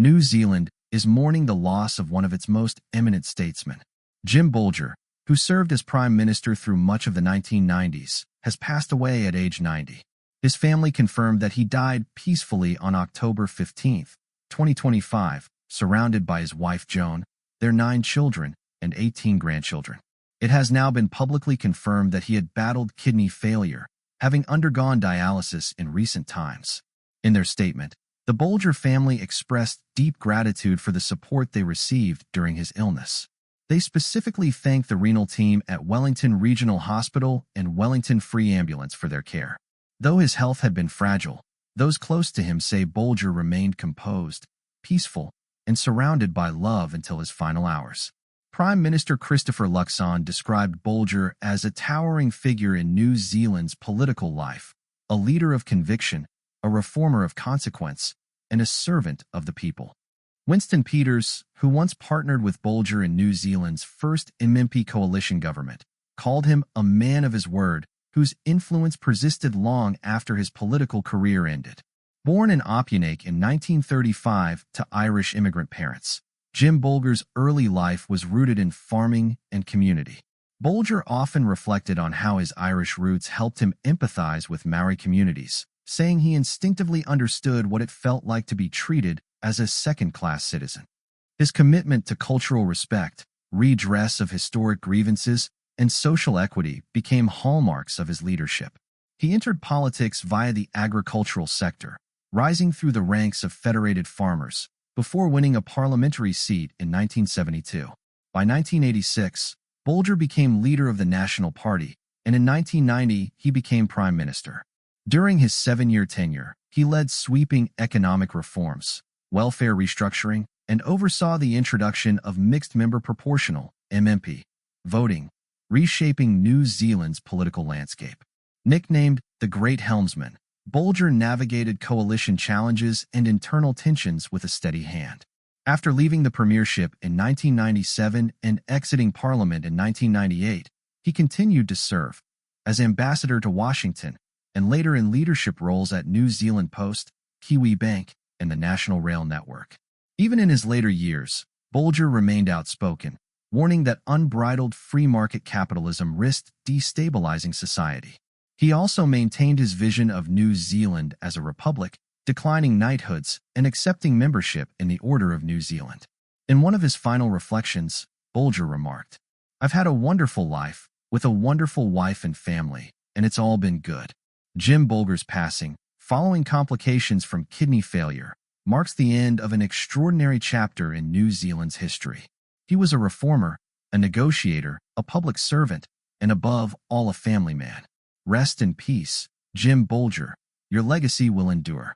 New Zealand is mourning the loss of one of its most eminent statesmen. Jim Bolger, who served as Prime Minister through much of the 1990s, has passed away at age 90. His family confirmed that he died peacefully on October 15, 2025, surrounded by his wife Joan, their 9 children, and 18 grandchildren. It has now been publicly confirmed that he had battled kidney failure, having undergone dialysis in recent times. In their statement, the Bolger family expressed deep gratitude for the support they received during his illness. They specifically thanked the renal team at Wellington Regional Hospital and Wellington Free Ambulance for their care. Though his health had been fragile, those close to him say Bolger remained composed, peaceful, and surrounded by love until his final hours. Prime Minister Christopher Luxon described Bolger as a towering figure in New Zealand's political life, a leader of conviction, a reformer of consequence, and a servant of the people. Winston Peters, who once partnered with Bolger in New Zealand's first MMP coalition government, called him a man of his word, whose influence persisted long after his political career ended. Born in Opunek in 1935 to Irish immigrant parents, Jim Bolger's early life was rooted in farming and community. Bolger often reflected on how his Irish roots helped him empathize with Maori communities, saying he instinctively understood what it felt like to be treated as a second-class citizen. His commitment to cultural respect, redress of historic grievances, and social equity became hallmarks of his leadership. He entered politics via the agricultural sector, rising through the ranks of federated farmers, before winning a parliamentary seat in 1972. By 1986, Bolger became leader of the National Party, and in 1990 he became Prime Minister. During his 7-year tenure, he led sweeping economic reforms, welfare restructuring, and oversaw the introduction of mixed-member proportional (MMP) voting, reshaping New Zealand's political landscape. Nicknamed the Great Helmsman, Bolger navigated coalition challenges and internal tensions with a steady hand. After leaving the premiership in 1997 and exiting Parliament in 1998, he continued to serve as ambassador to Washington and later in leadership roles at New Zealand Post, Kiwi Bank, and the National Rail Network. Even in his later years, Bolger remained outspoken, warning that unbridled free market capitalism risked destabilizing society. He also maintained his vision of New Zealand as a republic, declining knighthoods and accepting membership in the Order of New Zealand. In one of his final reflections, Bolger remarked, "I've had a wonderful life, with a wonderful wife and family, and it's all been good." Jim Bolger's passing, following complications from kidney failure, marks the end of an extraordinary chapter in New Zealand's history. He was a reformer, a negotiator, a public servant, and above all a family man. Rest in peace, Jim Bolger. Your legacy will endure.